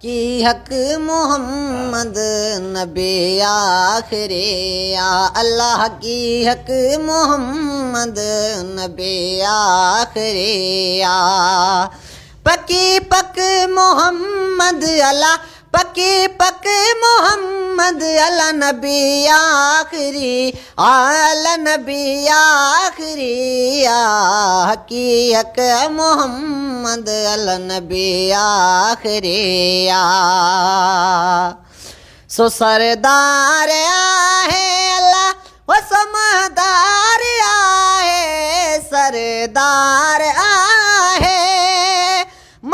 की हक मोहम्मद नबी आखिरी या अल्लाह की हक मोहम्मद नबी आखिरी या पकी पक मोहम्मद अल्लाह पकी पक मोहम्मद अला नबी आखिरी आला नबी आखिरी हकी हक मोहम्मद अला नबी आखिरी सो सरदार आहे अल्लाह वो समदार आहे सरदार आहे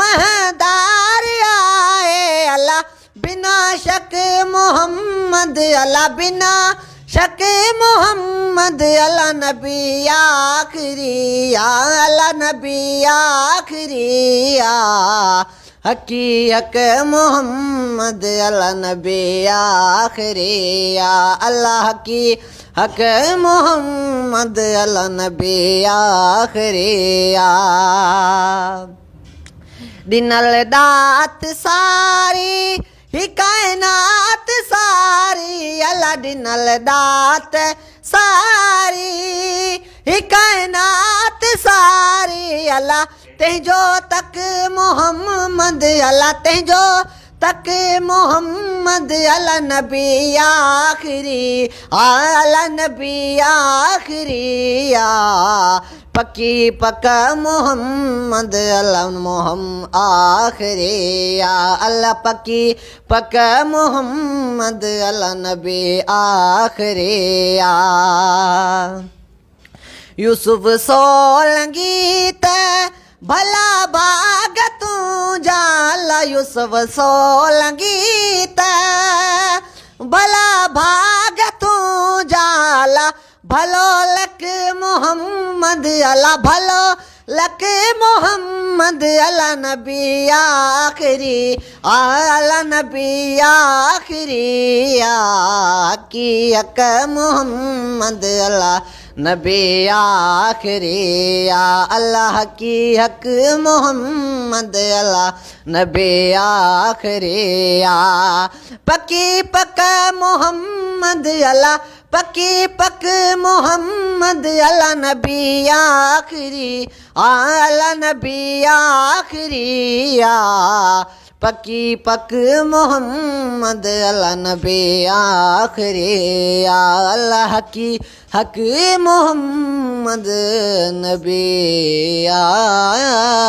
महदार आहे अल्लाह बिना शक मोहम्मद अल्लाह बिना शक मोहम्मद अल्लाह नबी आखिरी अल्लाह नबी आखिरी हकी हक मोहम्मद अल्लाह नबी आखिरी अल्लाह की हक मोहम्मद अल्लाह नबी आखिरी दिनल दात सारी ही कायनात सारी अल्लाह दिनल दात सारी ही कायनात सारी अल्लाह तेजो तक मोहम्मद अल्लाह तेजो तक मोहम्मद अल्लाह नबी आखिरी अल्लाह नबी आखिरी पकी पक मोहम्मद अल्लाह मोहम्मद आखिरी अल्लाह पकी पक मोहम्मद अल्लाह नबी आखिरी यूसुफ सोलंगी ते भला भाग तू जाला यूसुफ सोलंगी ते भला भाग तू जाला भलो लक मोहम्मद अल्लाह भलो लक मोहम्मद अल्लाह नबी आखिरी अल्लाह नबी आखिरी की हक मोहम्मद अल्लाह नबी आखिरी अल्लाह की हक मोहम्मद अल्लाह नबी आखिरी पकी पक मोहम्मद अल्लाह पकी पक मोहम्मद अल्लाह नबी आखिरी अल्लाह नबी आखिरी पकी पक मोहम्मद अल्लाह नबी आखिरी अल्लाह की हक मोहम्मद नबी आखिरी